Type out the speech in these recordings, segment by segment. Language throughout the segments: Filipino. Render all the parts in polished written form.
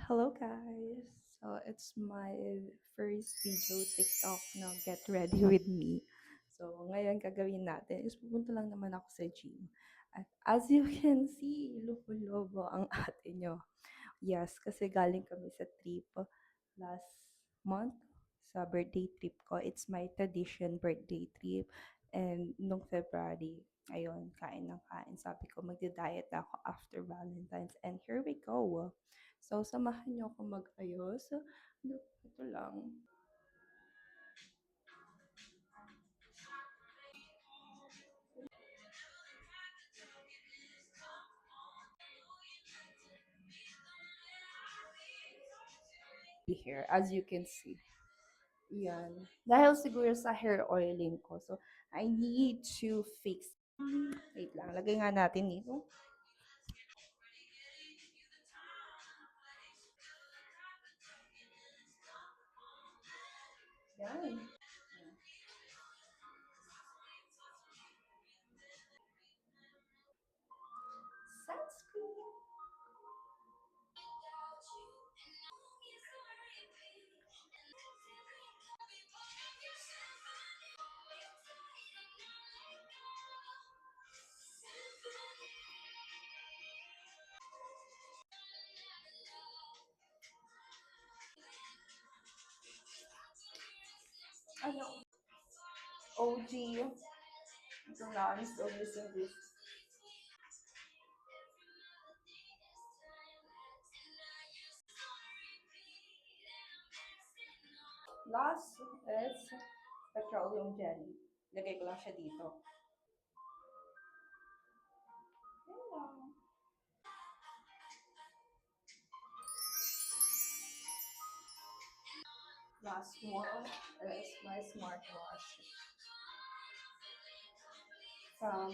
Hello guys! So it's my first video TikTok na get ready with me. So ngayon gagawin natin is pupunta lang naman ako sa gym. At as you can see, lubo-lobo ang ate nyo. Yes, kasi galing kami sa trip last month sa birthday trip ko. It's my tradition birthday trip. And nung February, ayun, kain ng kain. Sabi ko, magdi-diet na ako after Valentine's. And here we go. So, samahan niyo ako mag-ayos. Ito lang. Here, as you can see. Yan. Dahil siguro sa hair oiling ko. So, I need to fix. Wait lang, lagay nga natin dito. Yan. Sunscreen. Ano? OG. Ito na, I'm still using this. Last is petroleum jelly. Lagay ko lang siya dito. Yan lang. Last one is my smartwatch from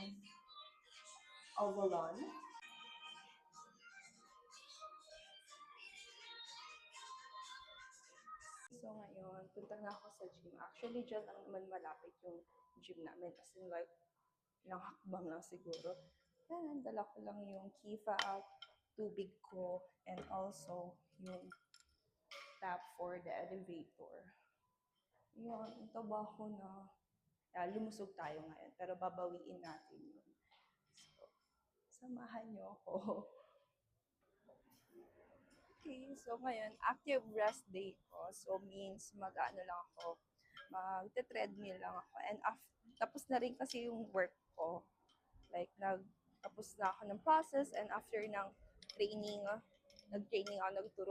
Avalon. So ngayon, punta na ako sa gym. Actually, dyan lang naman malapit yung gym namin. As in like, ilang hakbang lang siguro. Yan, dala ko lang yung Kifa out, tubig ko, and also yung tap for the elevator. Yun, ang taba ko na. Lumusog tayo ngayon, pero babawiin natin yun. So, samahan niyo ako. Okay, so ngayon, active rest day ko. So means mag-ano lang ako, magte-treadmill lang ako. And tapos na rin kasi yung work ko. Like, tapos na ako ng process and after ng training, nag-training ako, nagturo